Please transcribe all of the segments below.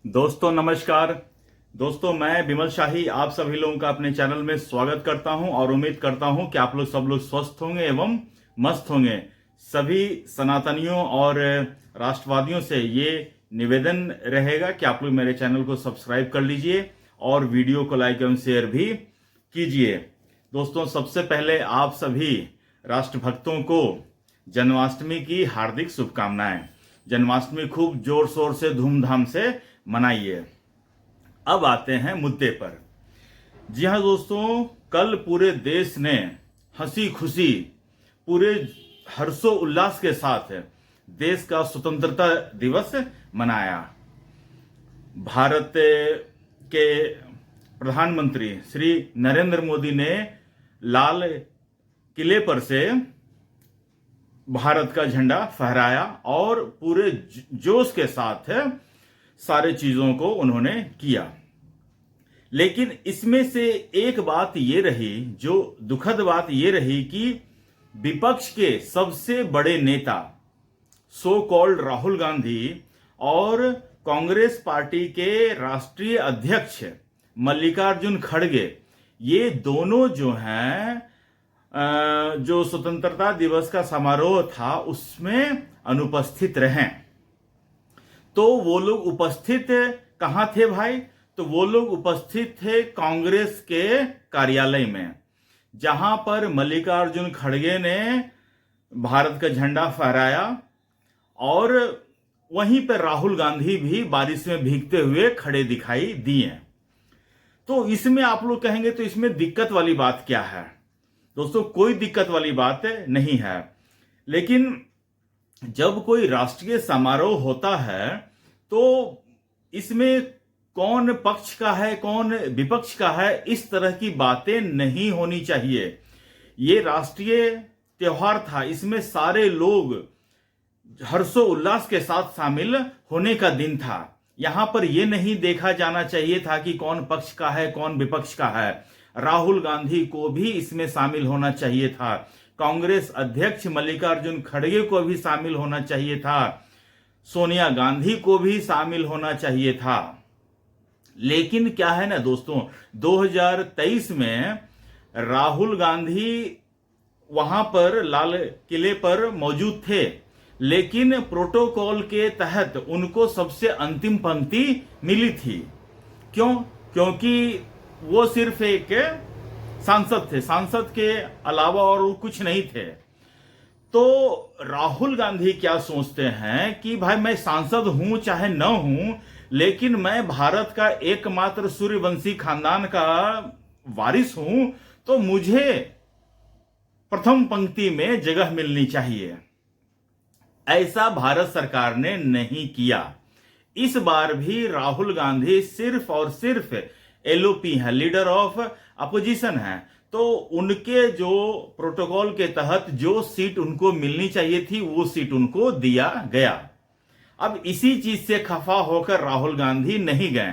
दोस्तों नमस्कार। दोस्तों मैं विमल शाही आप सभी लोगों का अपने चैनल में स्वागत करता हूं और उम्मीद करता हूं कि आप लोग सब लोग स्वस्थ होंगे एवं मस्त होंगे। सभी सनातनियों और राष्ट्रवादियों से ये निवेदन रहेगा कि आप लोग मेरे चैनल को सब्सक्राइब कर लीजिए और वीडियो को लाइक एवं शेयर भी कीजिए। दोस्तों सबसे पहले आप सभी राष्ट्रभक्तों को जन्माष्टमी की हार्दिक शुभकामनाएं। जन्माष्टमी खूब जोर शोर से धूमधाम से मनाइए। अब आते हैं मुद्दे पर। जी हाँ दोस्तों, कल पूरे देश ने हंसी खुशी पूरे हर्षो उल्लास के साथ देश का स्वतंत्रता दिवस मनाया। भारत के प्रधानमंत्री श्री नरेंद्र मोदी ने लाल किले पर से भारत का झंडा फहराया और पूरे जोश के साथ सारे चीजों को उन्होंने किया। लेकिन इसमें से एक बात ये रही, जो दुखद बात ये रही कि विपक्ष के सबसे बड़े नेता सो कॉल्ड राहुल गांधी और कांग्रेस पार्टी के राष्ट्रीय अध्यक्ष मल्लिकार्जुन खड़गे, ये दोनों जो हैं जो स्वतंत्रता दिवस का समारोह था उसमें अनुपस्थित रहे। तो वो लोग उपस्थित कहां थे भाई? तो वो लोग उपस्थित थे कांग्रेस के कार्यालय में, जहां पर मल्लिकार्जुन खड़गे ने भारत का झंडा फहराया और वहीं पर राहुल गांधी भी बारिश में भीगते हुए खड़े दिखाई दिए। तो इसमें आप लोग कहेंगे तो इसमें दिक्कत वाली बात क्या है? दोस्तों कोई दिक्कत वाली बात नहीं है। लेकिन जब कोई राष्ट्रीय समारोह होता है तो इसमें कौन पक्ष का है कौन विपक्ष का है, इस तरह की बातें नहीं होनी चाहिए। ये राष्ट्रीय त्योहार था, इसमें सारे लोग हर्षो उल्लास के साथ शामिल होने का दिन था। यहां पर यह नहीं देखा जाना चाहिए था कि कौन पक्ष का है कौन विपक्ष का है। राहुल गांधी को भी इसमें शामिल होना चाहिए था, कांग्रेस अध्यक्ष मल्लिकार्जुन खड़गे को भी शामिल होना चाहिए था, सोनिया गांधी को भी शामिल होना चाहिए था। लेकिन क्या है ना दोस्तों, 2023 में राहुल गांधी वहां पर लाल किले पर मौजूद थे, लेकिन प्रोटोकॉल के तहत उनको सबसे अंतिम पंक्ति मिली थी। क्यों? क्योंकि वो सिर्फ एक सांसद थे, सांसद के अलावा और वो कुछ नहीं थे। तो राहुल गांधी क्या सोचते हैं कि भाई मैं सांसद हूं चाहे न हूं, लेकिन मैं भारत का एकमात्र सूर्यवंशी खानदान का वारिस हूं, तो मुझे प्रथम पंक्ति में जगह मिलनी चाहिए। ऐसा भारत सरकार ने नहीं किया। इस बार भी राहुल गांधी सिर्फ और सिर्फ एलओपी है, लीडर ऑफ अपोजिशन है। तो उनके जो प्रोटोकॉल के तहत जो सीट उनको मिलनी चाहिए थी वो सीट उनको दिया गया। अब इसी चीज से खफा होकर राहुल गांधी नहीं गए।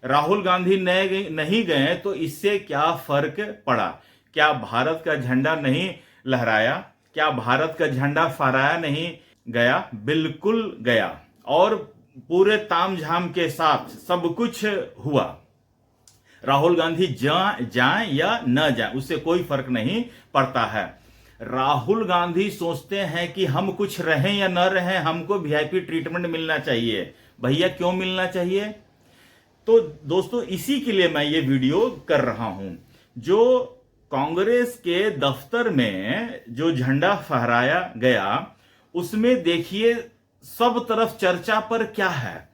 राहुल गांधी नहीं गए तो इससे क्या फर्क पड़ा? क्या भारत का झंडा नहीं लहराया? क्या भारत का झंडा फहराया नहीं गया? बिल्कुल गया और पूरे तामझाम के साथ सब कुछ हुआ। राहुल गांधी जाएं या न जाएं उससे कोई फर्क नहीं पड़ता है। राहुल गांधी सोचते हैं कि हम कुछ रहें या न रहें, हमको वीआईपी ट्रीटमेंट मिलना चाहिए। भैया क्यों मिलना चाहिए? तो दोस्तों इसी के लिए मैं ये वीडियो कर रहा हूं। जो कांग्रेस के दफ्तर में जो झंडा फहराया गया उसमें देखिए सब तरफ चर्चा पर क्या है?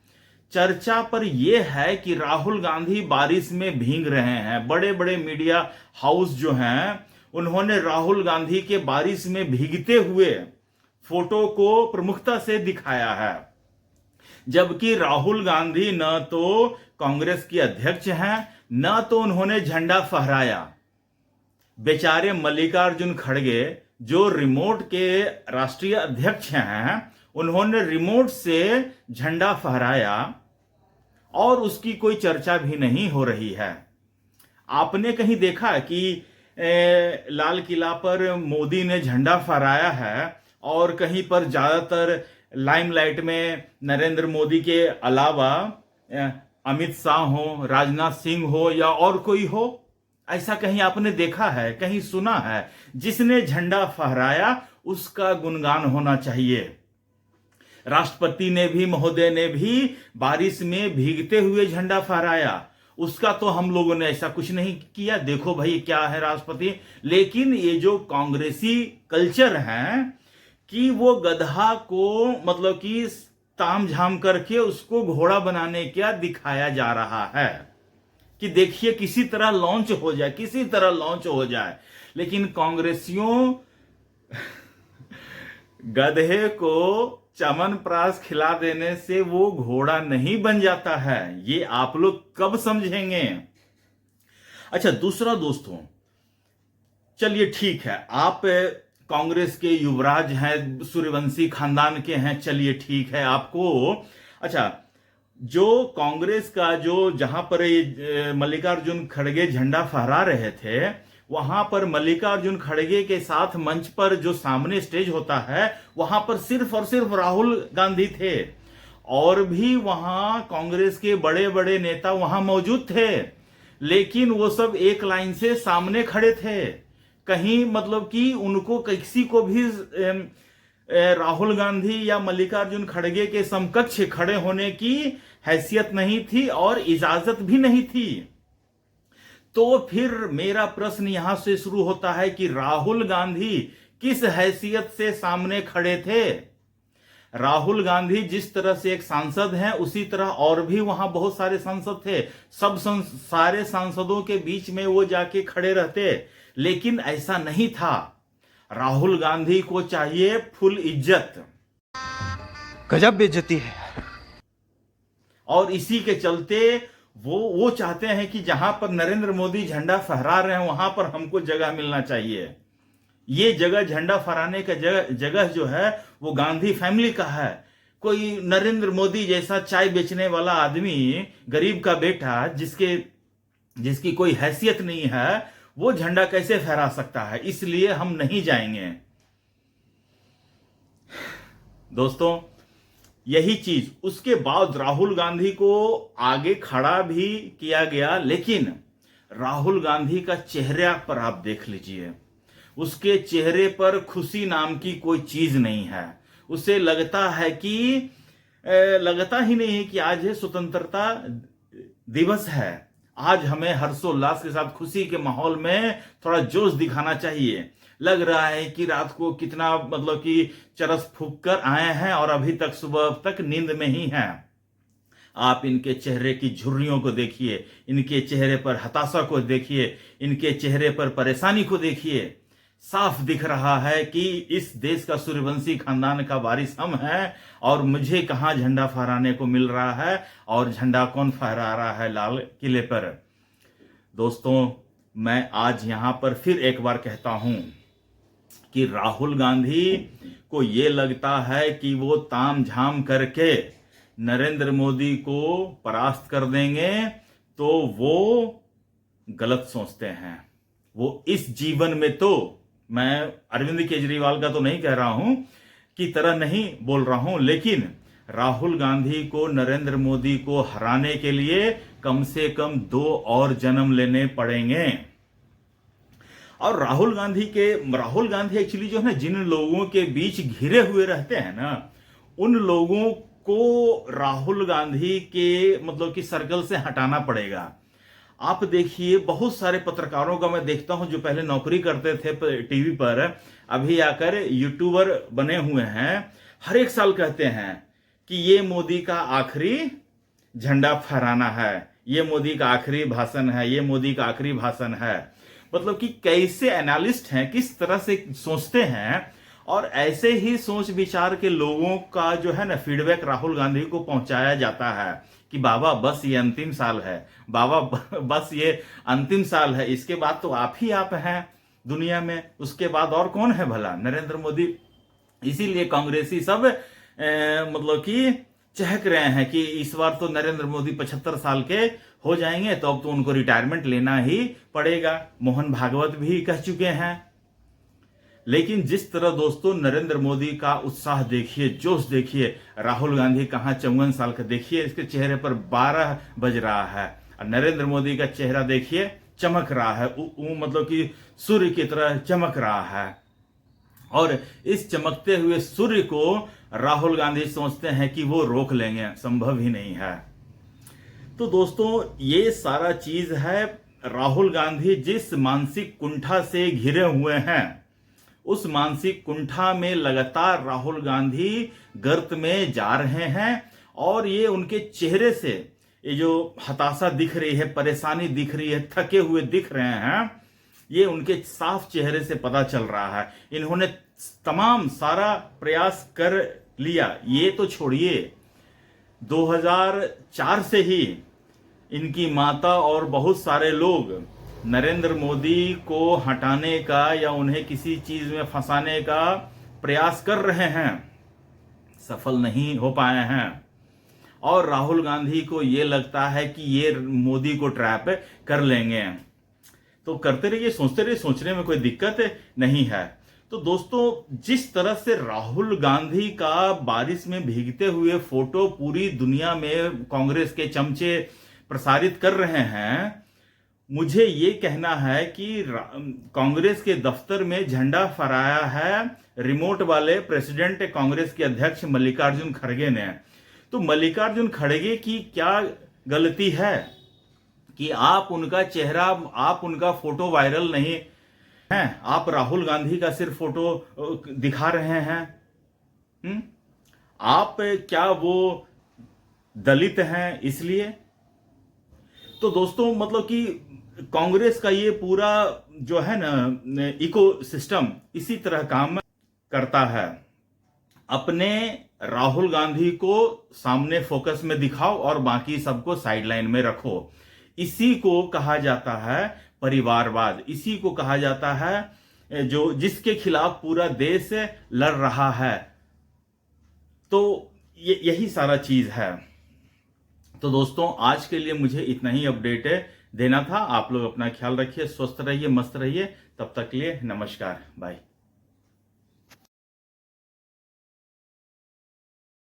चर्चा पर यह है कि राहुल गांधी बारिश में भीग रहे हैं। बड़े बड़े मीडिया हाउस जो हैं उन्होंने राहुल गांधी के बारिश में भीगते हुए फोटो को प्रमुखता से दिखाया है, जबकि राहुल गांधी न तो कांग्रेस के अध्यक्ष हैं न तो उन्होंने झंडा फहराया। बेचारे मल्लिकार्जुन खड़गे जो रिमोट के राष्ट्रीय अध्यक्ष हैं, उन्होंने रिमोट से झंडा फहराया और उसकी कोई चर्चा भी नहीं हो रही है। आपने कहीं देखा कि लाल किला पर मोदी ने झंडा फहराया है और कहीं पर ज्यादातर लाइमलाइट में नरेंद्र मोदी के अलावा अमित शाह हो, राजनाथ सिंह हो या और कोई हो? ऐसा कहीं आपने देखा है, कहीं सुना है? जिसने झंडा फहराया उसका गुणगान होना चाहिए। राष्ट्रपति ने भी, महोदय ने भी बारिश में भीगते हुए झंडा फहराया, उसका तो हम लोगों ने ऐसा कुछ नहीं किया। देखो भाई क्या है राष्ट्रपति। लेकिन ये जो कांग्रेसी कल्चर है कि वो गधा को मतलब कि ताम झाम करके उसको घोड़ा बनाने क्या दिखाया जा रहा है कि देखिए किसी तरह लॉन्च हो जाए, किसी तरह लॉन्च हो जाए। लेकिन कांग्रेसियों गधे को चमनप्राश खिला देने से वो घोड़ा नहीं बन जाता है। ये आप लोग कब समझेंगे? अच्छा, दूसरा दोस्तों, चलिए ठीक है, आप कांग्रेस के युवराज हैं, सूर्यवंशी खानदान के हैं, चलिए ठीक है आपको। अच्छा, जो कांग्रेस का जो जहां पर मल्लिकार्जुन खड़गे झंडा फहरा रहे थे, वहां पर मल्लिकार्जुन खड़गे के साथ मंच पर जो सामने स्टेज होता है वहां पर सिर्फ और सिर्फ राहुल गांधी थे, और भी वहां कांग्रेस के बड़े बड़े नेता वहां मौजूद थे, लेकिन वो सब एक लाइन से सामने खड़े थे। कहीं मतलब कि उनको किसी को भी राहुल गांधी या मल्लिकार्जुन खड़गे के समकक्ष खड़े होने की हैसियत नहीं थी और इजाजत भी नहीं थी। तो फिर मेरा प्रश्न यहां से शुरू होता है कि राहुल गांधी किस हैसियत से सामने खड़े थे? राहुल गांधी जिस तरह से एक सांसद हैं, उसी तरह और भी वहां बहुत सारे सांसद थे। सारे सांसदों के बीच में वो जाके खड़े रहते, लेकिन ऐसा नहीं था। राहुल गांधी को चाहिए फुल इज्जत। गजब बेइज्जती है। और इसी के चलते वो चाहते हैं कि जहां पर नरेंद्र मोदी झंडा फहरा रहे हैं वहां पर हमको जगह मिलना चाहिए। ये जगह, झंडा फहराने का जगह जो है वो गांधी फैमिली का है। कोई नरेंद्र मोदी जैसा चाय बेचने वाला आदमी, गरीब का बेटा, जिसकी कोई हैसियत नहीं है, वो झंडा कैसे फहरा सकता है? इसलिए हम नहीं जाएंगे। दोस्तों, यही चीज उसके बाद राहुल गांधी को आगे खड़ा भी किया गया, लेकिन राहुल गांधी का चेहरे पर आप देख लीजिए, उसके चेहरे पर खुशी नाम की कोई चीज नहीं है। उसे लगता है कि लगता ही नहीं है कि आज है स्वतंत्रता दिवस है, आज हमें हर्षोल्लास के साथ खुशी के माहौल में थोड़ा जोश दिखाना चाहिए। लग रहा है कि रात को कितना मतलब कि चरस फूंक कर आए हैं और अभी तक सुबह तक नींद में ही हैं। आप इनके चेहरे की झुर्रियों को देखिए, इनके चेहरे पर हताशा को देखिए, इनके चेहरे पर परेशानी को देखिए। साफ दिख रहा है कि इस देश का सूर्यवंशी खानदान का वारिस हम हैं, और मुझे कहां झंडा फहराने को मिल रहा है, और झंडा कौन फहरा रहा है लाल किले पर। दोस्तों, मैं आज यहां पर फिर एक बार कहता हूं कि राहुल गांधी को यह लगता है कि वो ताम झाम करके नरेंद्र मोदी को परास्त कर देंगे, तो वो गलत सोचते हैं। वो इस जीवन में, तो मैं अरविंद केजरीवाल का तो नहीं कह रहा हूं की तरह नहीं बोल रहा हूं, लेकिन राहुल गांधी को नरेंद्र मोदी को हराने के लिए कम से कम 2 और जन्म लेने पड़ेंगे। और राहुल गांधी एक्चुअली जो है ना, जिन लोगों के बीच घिरे हुए रहते हैं ना, उन लोगों को राहुल गांधी के मतलब कि सर्कल से हटाना पड़ेगा। आप देखिए, बहुत सारे पत्रकारों का मैं देखता हूं जो पहले नौकरी करते थे टीवी पर, अभी आकर यूट्यूबर बने हुए हैं। हर एक साल कहते हैं कि ये मोदी का आखिरी झंडा फहराना है, ये मोदी का आखिरी भाषण है, ये मोदी का आखिरी भाषण है। मतलब कि कैसे एनालिस्ट हैं, किस तरह से सोचते हैं, और ऐसे ही सोच विचार के लोगों का जो है ना फीडबैक राहुल गांधी को पहुंचाया जाता है कि बाबा बस ये अंतिम साल है, बाबा बस ये अंतिम साल है, इसके बाद तो आप ही आप हैं दुनिया में, उसके बाद और कौन है भला? नरेंद्र मोदी। इसीलिए कांग्रेसी सब मतलब कि चहक रहे हैं कि इस बार तो नरेंद्र मोदी 75 साल के हो जाएंगे, तो अब तो उनको रिटायरमेंट लेना ही पड़ेगा। मोहन भागवत भी कह चुके हैं। लेकिन जिस तरह दोस्तों नरेंद्र मोदी का उत्साह देखिए, जोश देखिए, राहुल गांधी कहाँ 54 साल का, देखिए इसके चेहरे पर 12 बज रहा है और नरेंद्र मोदी का चेहरा देखिए चमक रहा है, मतलब कि सूर्य की तरह चमक रहा है। और इस चमकते हुए सूर्य को राहुल गांधी सोचते हैं कि वो रोक लेंगे, संभव ही नहीं है। तो दोस्तों ये सारा चीज है, राहुल गांधी जिस मानसिक कुंठा से घिरे हुए हैं, उस मानसिक कुंठा में लगातार राहुल गांधी गर्त में जा रहे हैं और ये उनके चेहरे से ये जो हताशा दिख रही है, परेशानी दिख रही है, थके हुए दिख रहे हैं, ये उनके साफ चेहरे से पता चल रहा है। इन्होंने तमाम सारा प्रयास कर लिया, ये तो छोड़िए 2004 से ही इनकी माता और बहुत सारे लोग नरेंद्र मोदी को हटाने का या उन्हें किसी चीज में फंसाने का प्रयास कर रहे हैं, सफल नहीं हो पाए हैं। और राहुल गांधी को यह लगता है कि ये मोदी को ट्रैप कर लेंगे, तो करते रहिए, सोचते रहिए, सोचने में कोई दिक्कत नहीं है। तो दोस्तों जिस तरह से राहुल गांधी का बारिश में भीगते हुए फोटो पूरी दुनिया में कांग्रेस के चमचे प्रसारित कर रहे हैं, मुझे ये कहना है कि कांग्रेस के दफ्तर में झंडा फहराया है रिमोट वाले प्रेसिडेंट कांग्रेस के अध्यक्ष मल्लिकार्जुन खड़गे ने। तो मल्लिकार्जुन खड़गे की क्या गलती है कि आप उनका चेहरा, आप उनका फोटो वायरल नहीं है, आप राहुल गांधी का सिर्फ फोटो दिखा रहे हैं? आप क्या वो दलित हैं इसलिए? तो दोस्तों मतलब कि कांग्रेस का ये पूरा जो है ना इकोसिस्टम इसी तरह काम करता है। अपने राहुल गांधी को सामने फोकस में दिखाओ और बाकी सबको साइडलाइन में रखो। इसी को कहा जाता है परिवारवाद, इसी को कहा जाता है जो जिसके खिलाफ पूरा देश लड़ रहा है। तो यही सारा चीज है। तो दोस्तों आज के लिए मुझे इतना ही अपडेट देना था। आप लोग अपना ख्याल रखिए, स्वस्थ रहिए, मस्त रहिए। तब तक के लिए नमस्कार, बाय।